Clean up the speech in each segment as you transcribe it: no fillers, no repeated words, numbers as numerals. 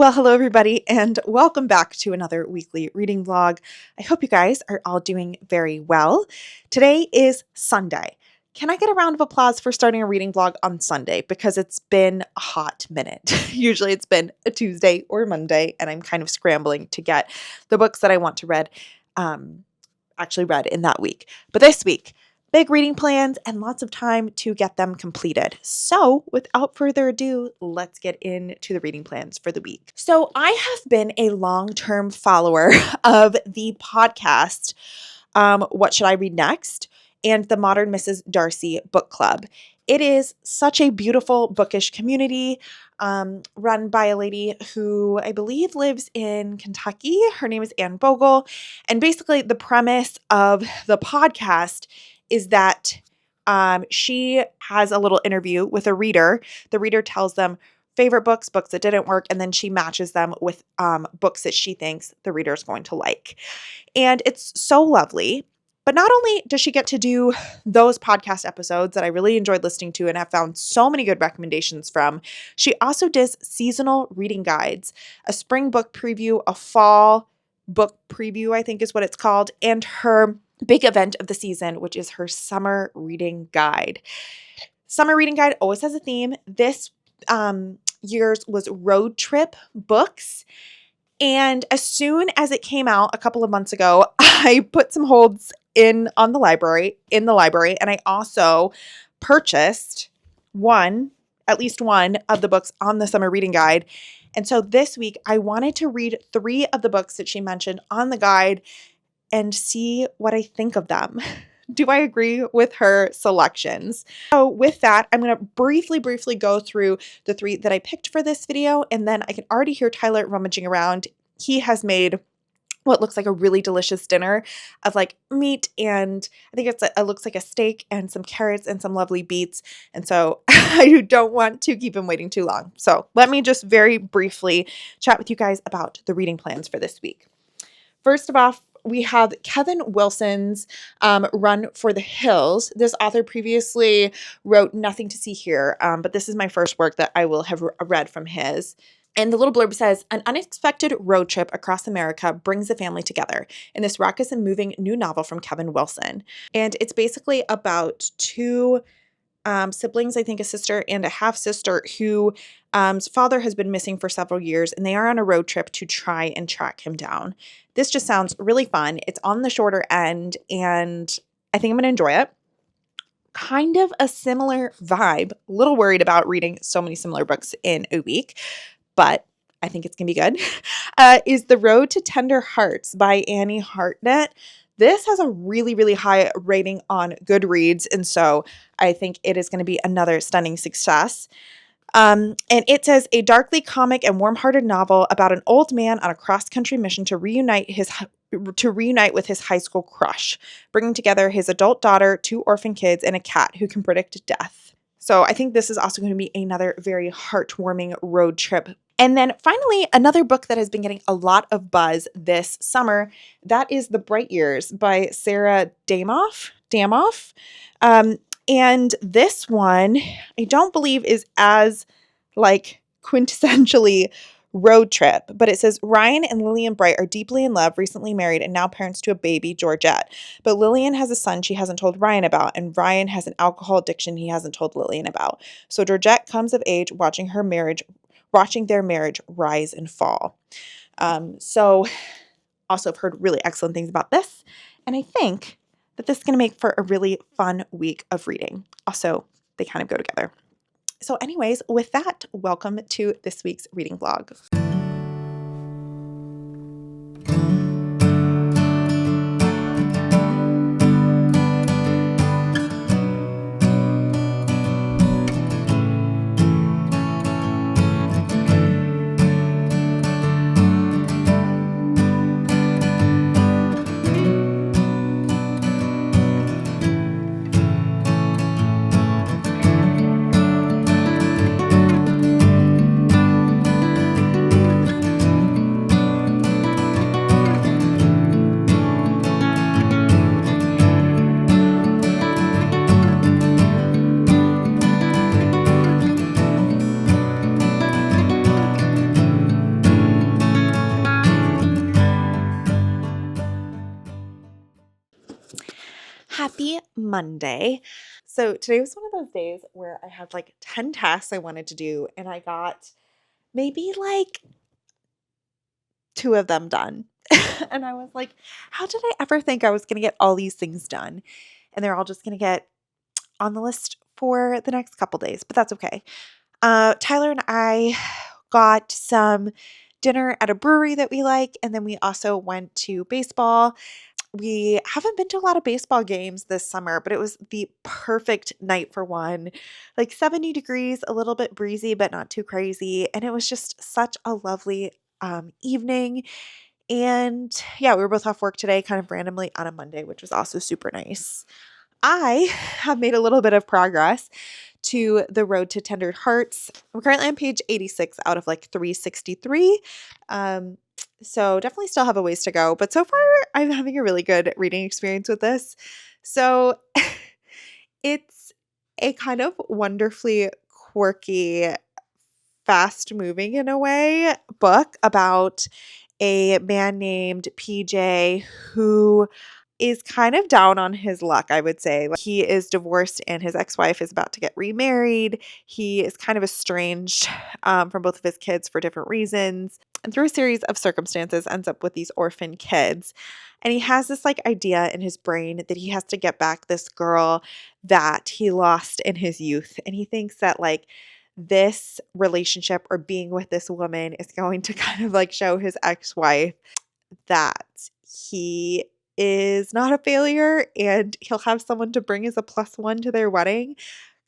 Well, hello everybody, and welcome back to another weekly reading vlog. I hope you guys are all doing very well. Today is Sunday. Can I get a round of applause for starting a reading vlog on Sunday? Because it's been a hot minute. Usually it's been a Tuesday or Monday, and I'm kind of scrambling to get the books that I want to read actually read in that week. But this week, big reading plans and lots of time to get them completed. So without further ado, let's get into the reading plans for the week. So I have been a long-term follower of the podcast, What Should I Read Next? And the Modern Mrs. Darcy Book Club. It is such a beautiful bookish community run by a lady who I believe lives in Kentucky. Her name is Anne Bogle. And basically the premise of the podcast is that she has a little interview with a reader. The reader tells them favorite books that didn't work, and then she matches them with books that she thinks the reader is going to like. And it's so lovely. But not only does she get to do those podcast episodes that I really enjoyed listening to and have found so many good recommendations from, she also does seasonal reading guides, a spring book preview, a fall book preview, I think is what it's called, and her big event of the season, which is her summer reading guide. Summer reading guide always has a theme. This year's was road trip books. And as soon as it came out a couple of months ago, I put some holds in the library, and I also purchased at least one of the books on the summer reading guide. And so this week I wanted to read 3 of the books that she mentioned on the guide and see what I think of them. Do I agree with her selections? So with that, I'm going to briefly go through the 3 that I picked for this video, and then I can already hear Tyler rummaging around. He has made what looks like a really delicious dinner of like meat, and I think it looks like a steak and some carrots and some lovely beets. And so I don't want to keep him waiting too long. So let me just very briefly chat with you guys about the reading plans for this week. First of all, we have Kevin Wilson's Run for the Hills. This author previously wrote Nothing to See Here, but this is my first work that I will have read from his. And the little blurb says, an unexpected road trip across America brings the family together in this raucous and moving new novel from Kevin Wilson. And it's basically about 2 siblings, I think a sister and a half-sister, whose father has been missing for several years, and they are on a road trip to try and track him down. This just sounds really fun. It's on the shorter end, and I think I'm going to enjoy it. Kind of a similar vibe. A little worried about reading so many similar books in a week, but I think it's going to be good, is The Road to Tender Hearts by Annie Hartnett. This has a really, really high rating on Goodreads, and so I think it is going to be another stunning success. And it says, a darkly comic and warm-hearted novel about an old man on a cross-country mission to reunite with his high school crush, bringing together his adult daughter, 2 orphan kids, and a cat who can predict death. So I think this is also going to be another very heartwarming road trip. And then finally, another book that has been getting a lot of buzz this summer, that is The Bright Years by Sarah Damoff. And this one, I don't believe is as like quintessentially road trip, but it says Ryan and Lillian Bright are deeply in love, recently married, and now parents to a baby, Georgette. But Lillian has a son she hasn't told Ryan about, and Ryan has an alcohol addiction he hasn't told Lillian about. So Georgette comes of age watching their marriage rise and fall. So also I've heard really excellent things about this, and I think that this is going to make for a really fun week of reading. Also, they kind of go together. So anyways, with that, welcome to this week's reading vlog. Happy Monday. So today was one of those days where I had like 10 tasks I wanted to do, and I got maybe like two of them done. And I was like, how did I ever think I was going to get all these things done? And they're all just going to get on the list for the next couple days, but that's okay. Tyler and I got some dinner at a brewery that we like, and then we also went to baseball. We haven't been to a lot of baseball games this summer, but it was the perfect night for one. Like 70 degrees, a little bit breezy, but not too crazy. And it was just such a lovely evening. And yeah, we were both off work today, kind of randomly on a Monday, which was also super nice. I have made a little bit of progress to the road to Tender Hearts. I'm currently on page 86 out of like 363. Um, so definitely still have a ways to go, but so far I'm having a really good reading experience with this. So it's a kind of wonderfully quirky, fast moving in a way book about a man named PJ who is kind of down on his luck, I would say. Like, he is divorced and his ex-wife is about to get remarried. He is kind of estranged from both of his kids for different reasons. And through a series of circumstances, ends up with these orphan kids. And he has this like idea in his brain that he has to get back this girl that he lost in his youth. And he thinks that like this relationship or being with this woman is going to kind of like show his ex-wife that he is not a failure and he'll have someone to bring as a plus one to their wedding.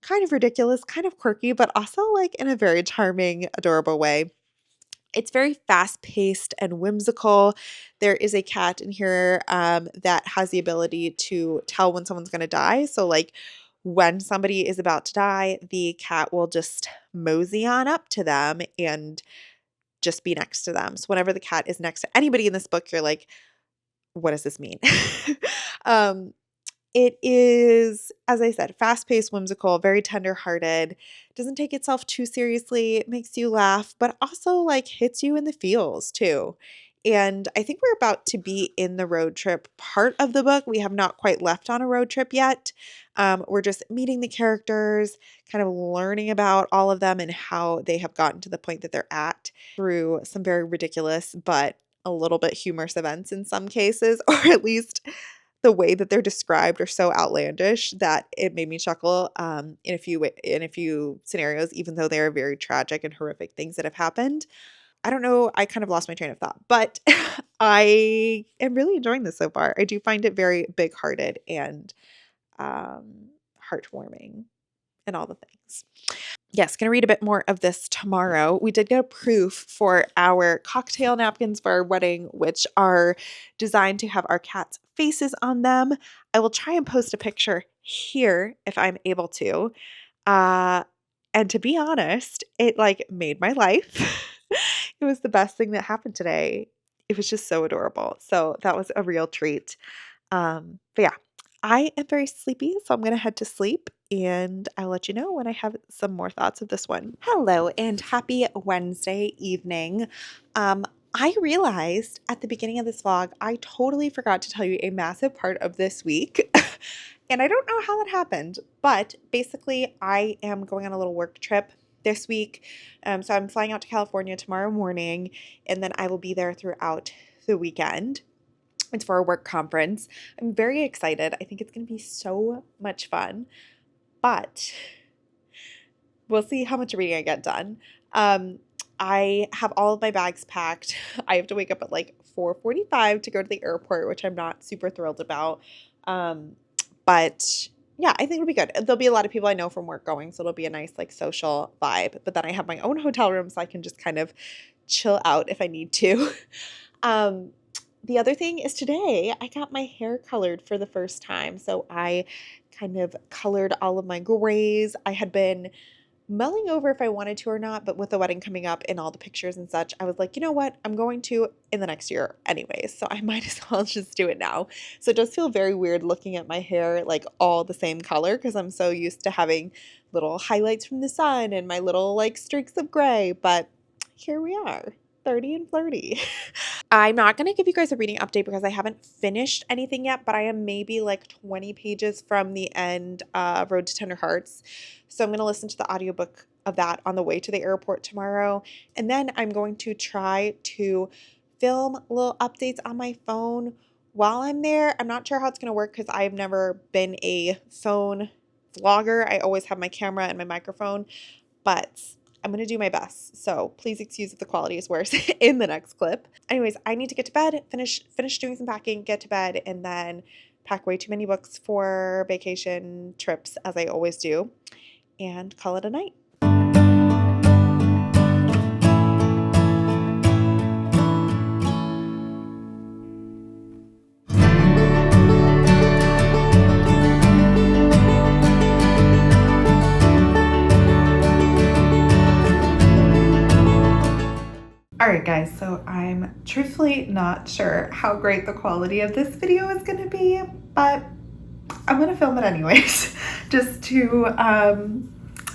Kind of ridiculous, kind of quirky, but also like in a very charming, adorable way. It's very fast paced and whimsical. There is a cat in here that has the ability to tell when someone's going to die. So, like, when somebody is about to die, the cat will just mosey on up to them and just be next to them. So, whenever the cat is next to anybody in this book, you're like, what does this mean? um, it is, as I said, fast-paced, whimsical, very tender-hearted, doesn't take itself too seriously, it makes you laugh, but also, like, hits you in the feels too. And I think we're about to be in the road trip part of the book. We have not quite left on a road trip yet. We're just meeting the characters, kind of learning about all of them and how they have gotten to the point that they're at through some very ridiculous but a little bit humorous events in some cases, or at least the way that they're described are so outlandish that it made me chuckle in a few scenarios, even though they are very tragic and horrific things that have happened. I don't know, I kind of lost my train of thought, but I am really enjoying this so far. I do find it very big-hearted and heartwarming and all the things. Yes, gonna read a bit more of this tomorrow. We did get a proof for our cocktail napkins for our wedding, which are designed to have our cat's faces on them. I will try and post a picture here if I'm able to. Uh, and to be honest, it like made my life. It was the best thing that happened today. It was just so adorable. So that was a real treat. But yeah, I am very sleepy, so I'm going to head to sleep and I'll let you know when I have some more thoughts of this one. Hello and happy Wednesday evening. I realized at the beginning of this vlog, I totally forgot to tell you a massive part of this week. And I don't know how that happened, but basically I am going on a little work trip this week. So I'm flying out to California tomorrow morning, and then I will be there throughout the weekend. It's for a work conference. I'm very excited. I think it's going to be so much fun, but we'll see how much reading I get done. I have all of my bags packed. I have to wake up at like 4:45 to go to the airport, which I'm not super thrilled about. But yeah, I think it'll be good. There'll be a lot of people I know from work going, so it'll be a nice like social vibe. But then I have my own hotel room, so I can just kind of chill out if I need to. The other thing is today I got my hair colored for the first time. So I kind of colored all of my grays. I had been mulling over if I wanted to or not, but with the wedding coming up and all the pictures and such, I was like, you know what? I'm going to in the next year anyways, so I might as well just do it now. So it does feel very weird looking at my hair like all the same color because I'm so used to having little highlights from the sun and my little like streaks of gray, but here we are. 30 and flirty. I'm not going to give you guys a reading update because I haven't finished anything yet, but I am maybe like 20 pages from the end of Road to Tender Hearts. So I'm going to listen to the audiobook of that on the way to the airport tomorrow. And then I'm going to try to film little updates on my phone while I'm there. I'm not sure how it's going to work because I've never been a phone vlogger. I always have my camera and my microphone, but I'm going to do my best. So please excuse if the quality is worse in the next clip. Anyways, I need to get to bed, finish doing some packing, get to bed, and then pack way too many books for vacation trips, as I always do, and call it a night. Alright guys, so I'm truthfully not sure how great the quality of this video is going to be, but I'm going to film it anyways, just to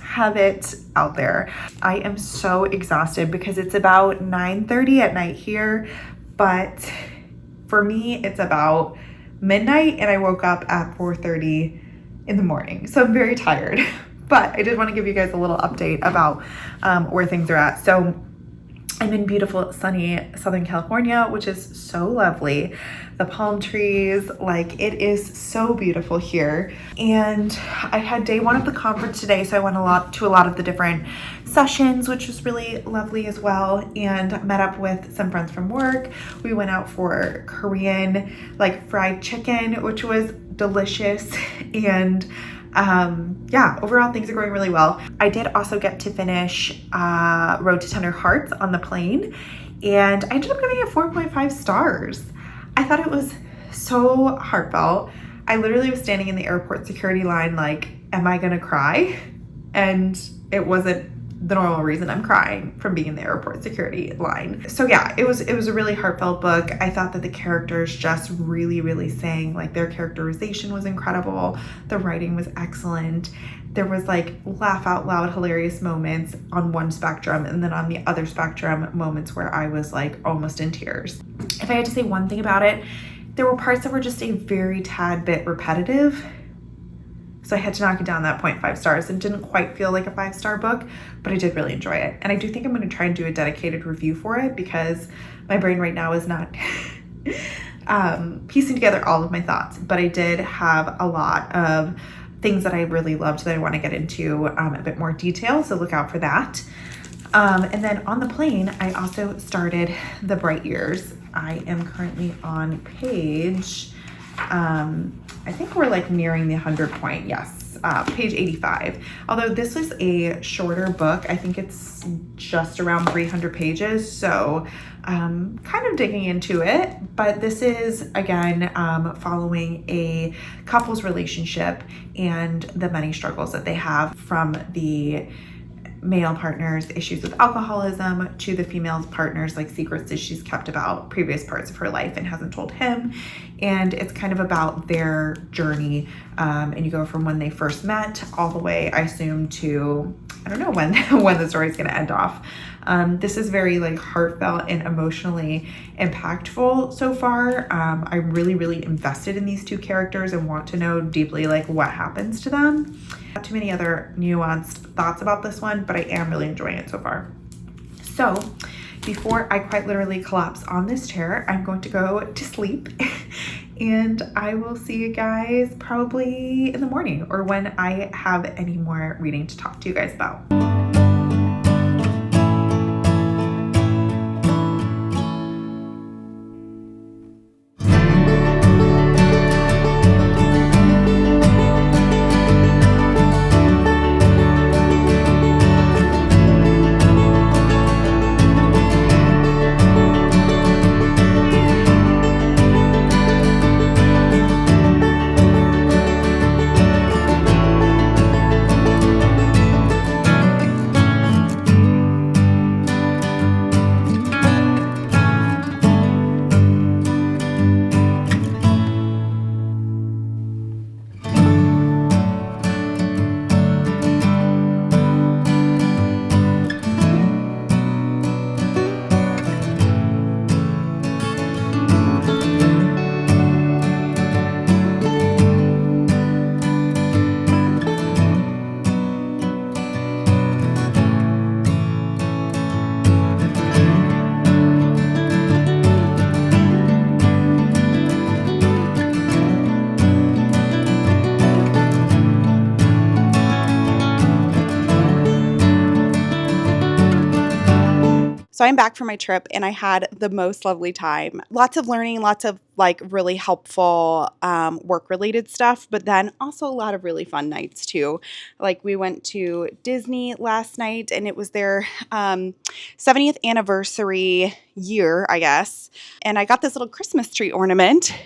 have it out there. I am so exhausted because it's about 9:30 at night here, but for me it's about midnight and I woke up at 4:30 in the morning, so I'm very tired. But I did want to give you guys a little update about where things are at. So I'm in beautiful, sunny Southern California, which is so lovely. The palm trees, like it is so beautiful here. And I had day one of the conference today, so I went to a lot of the different sessions, which was really lovely as well, and met up with some friends from work. We went out for Korean, like fried chicken, which was delicious. And yeah, overall things are going really well. I did also get to finish Road to Tender Hearts on the plane, and I ended up giving it 4.5 stars. I thought it was so heartfelt. I literally was standing in the airport security line like, am I gonna cry? And it wasn't the normal reason I'm crying from being in the airport security line. So yeah, it was a really heartfelt book. I thought that the characters just really sang, like their characterization was incredible. The writing was excellent. There was like laugh out loud hilarious moments on one spectrum, and then on the other spectrum, moments where I was like almost in tears. If I had to say one thing about it, there were parts that were just a very tad bit repetitive. So I had to knock it down that 0.5 stars. It didn't quite feel like a 5-star book, but I did really enjoy it. And I do think I'm going to try and do a dedicated review for it because my brain right now is not piecing together all of my thoughts. But I did have a lot of things that I really loved that I want to get into a bit more detail. So look out for that. And then on the plane, I also started The Bright Years. I am currently on page... I think we're like nearing the 100 point. Yes. Page 85. Although this was a shorter book, I think it's just around 300 pages. So, kind of digging into it, but this is again, following a couple's relationship and the many struggles that they have, from the male partner's issues with alcoholism to the female partner's like secrets that she's kept about previous parts of her life and hasn't told him. And it's kind of about their journey. And you go from when they first met all the way, I assume, to, I don't know when, when the story's going to end off. This is very like heartfelt and emotionally impactful so far. I'm really invested in these two characters and want to know deeply like what happens to them. Not too many other nuanced thoughts about this one, but I am really enjoying it so far. So before I quite literally collapse on this chair, I'm going to go to sleep and I will see you guys probably in the morning or when I have any more reading to talk to you guys about. So I'm back from my trip and I had the most lovely time. Lots of learning, lots of like really helpful work related stuff, but then also a lot of really fun nights too. Like we went to Disney last night and it was their 70th anniversary year, I guess. And I got this little Christmas tree ornament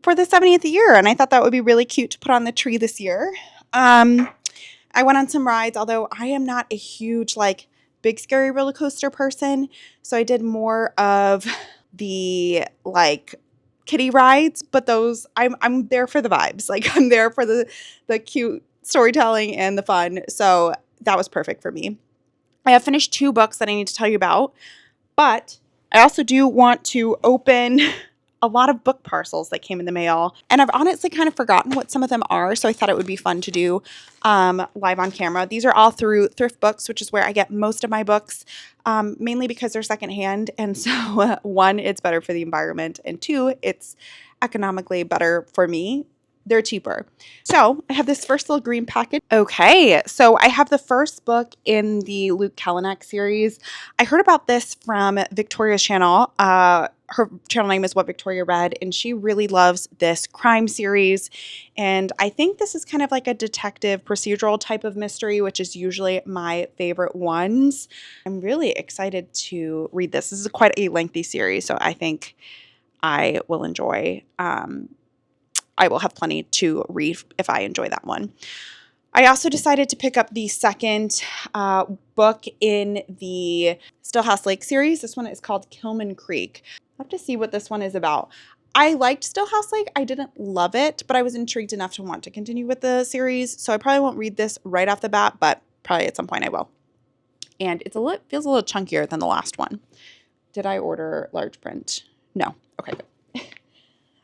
for the 70th year. And I thought that would be really cute to put on the tree this year. I went on some rides, although I am not a huge, like, big scary roller coaster person. So I did more of the, like, kiddie rides, but those, I'm there for the vibes. Like, I'm there for the cute storytelling and the fun. So that was perfect for me. I have finished 2 books that I need to tell you about, but I also do want to open a lot of book parcels that came in the mail. And I've honestly kind of forgotten what some of them are, so I thought it would be fun to do live on camera. These are all through Thrift Books, which is where I get most of my books, mainly because they're secondhand. And so 1, it's better for the environment, and 2, it's economically better for me. They're cheaper. So I have this first little green package. Okay, so I have the first book in the Luke Kalanick series. I heard about this from Victoria's channel. Her channel name is What Victoria Read, and she really loves this crime series. And I think this is kind of like a detective procedural type of mystery, which is usually my favorite ones. I'm really excited to read this. This is quite a lengthy series, so I think I will enjoy I will have plenty to read if I enjoy that one. I also decided to pick up the second book in the Stillhouse Lake series. This one is called Kilman Creek. I'll have to see what this one is about. I liked Stillhouse Lake. I didn't love it, but I was intrigued enough to want to continue with the series. So I probably won't read this right off the bat, but probably at some point I will. And it feels a little chunkier than the last one. Did I order large print? No. Okay, good.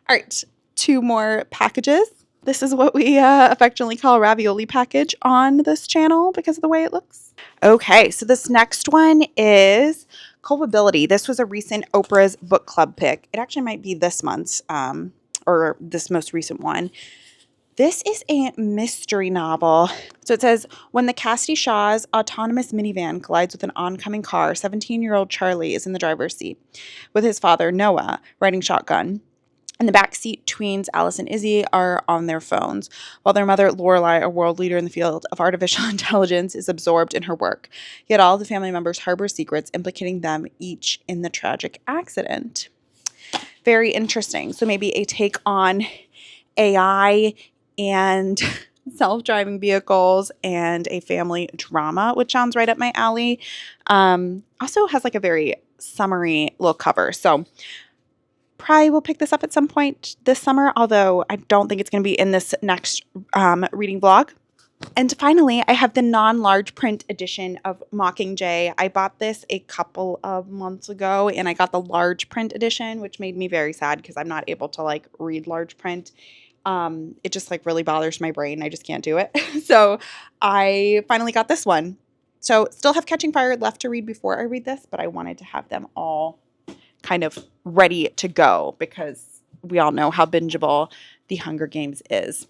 All right. 2 more packages. This is what we affectionately call a ravioli package on this channel because of the way it looks. Okay, so this next one is Culpability. This was a recent Oprah's book club pick. It actually might be this month's or this most recent one. This is a mystery novel. So it says, when the Cassidy Shaw's autonomous minivan collides with an oncoming car, 17-year-old Charlie is in the driver's seat with his father, Noah, riding shotgun. In the backseat, tweens Alice and Izzy are on their phones, while their mother, Lorelai, a world leader in the field of artificial intelligence, is absorbed in her work. Yet all the family members harbor secrets implicating them each in the tragic accident. Very interesting. So maybe a take on AI and self-driving vehicles and a family drama, which sounds right up my alley. Also has like a very summery little cover. So probably will pick this up at some point this summer, although I don't think it's going to be in this next reading vlog. And finally, I have the non-large print edition of Mockingjay. I bought this a couple of months ago, and I got the large print edition, which made me very sad because I'm not able to like read large print. It just like really bothers my brain. I just can't do it. So I finally got this one. So still have Catching Fire left to read before I read this, but I wanted to have them all kind of ready to go because we all know how bingeable The Hunger Games is.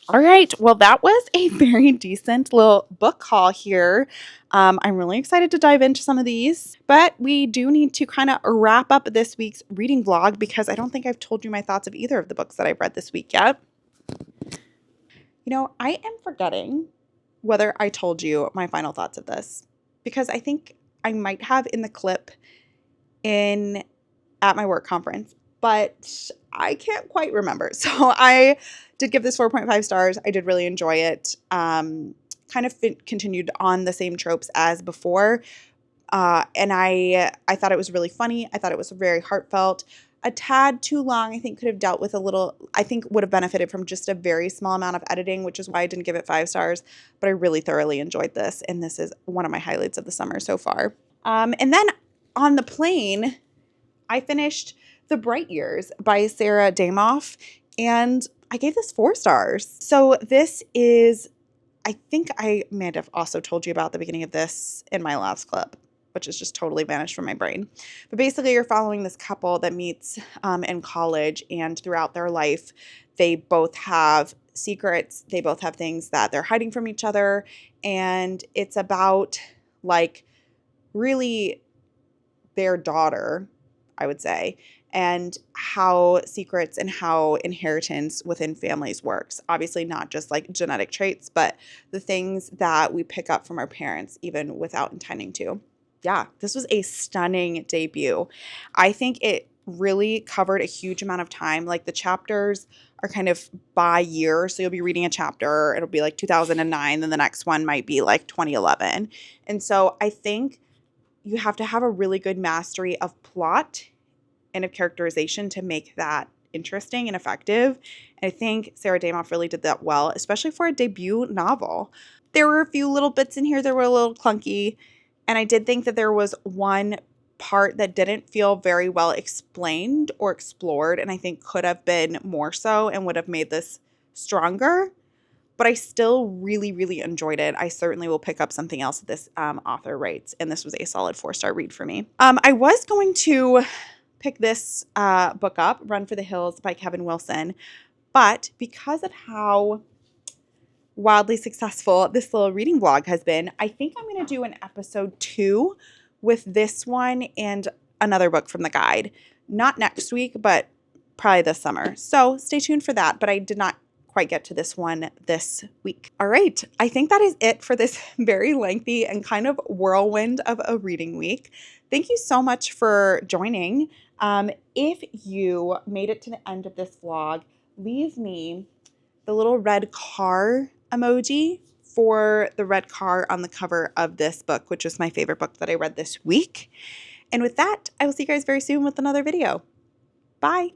All right, well, that was a very decent little book haul here. I'm really excited to dive into some of these, but we do need to kind of wrap up this week's reading vlog because I don't think I've told you my thoughts of either of the books that I've read this week yet. You know, I am forgetting whether I told you my final thoughts of this because I think I might have in the clip at my work conference, but I can't quite remember. So I did give this 4.5 stars. I did really enjoy it. Kind of continued on the same tropes as before. And I thought it was really funny. I thought it was very heartfelt. A tad too long, I think could have dealt with I think would have benefited from just a very small amount of editing, which is why I didn't give it 5 stars. But I really thoroughly enjoyed this. And this is one of my highlights of the summer so far. And then on the plane, I finished The Bright Years by Sarah Damoff, and I gave this 4 stars. So this is, I think I may have also told you about the beginning of this in my last clip, which has just totally vanished from my brain. But basically you're following this couple that meets in college, and throughout their life, they both have secrets. They both have things that they're hiding from each other, and it's about like really their daughter, I would say, and how secrets and how inheritance within families works. Obviously, not just like genetic traits, but the things that we pick up from our parents, even without intending to. Yeah, this was a stunning debut. I think it really covered a huge amount of time. Like the chapters are kind of by year. So you'll be reading a chapter, it'll be like 2009, then the next one might be like 2011. And so I think you have to have a really good mastery of plot and of characterization to make that interesting and effective. And I think Sarah Damoff really did that well, especially for a debut novel. There were a few little bits in here that were a little clunky, and I did think that there was one part that didn't feel very well explained or explored, and I think could have been more so and would have made this stronger. But I still really, really enjoyed it. I certainly will pick up something else that this author writes, and this was a solid 4-star read for me. I was going to pick this book up, Run for the Hills by Kevin Wilson, but because of how wildly successful this little reading vlog has been, I think I'm going to do an episode 2 with this one and another book from the guide. Not next week, but probably this summer. So stay tuned for that, but I did not quite get to this one this week. All right, I think that is it for this very lengthy and kind of whirlwind of a reading week. Thank you so much for joining. If you made it to the end of this vlog, leave me the little red car emoji for the red car on the cover of this book, which is my favorite book that I read this week. And with that, I will see you guys very soon with another video. Bye.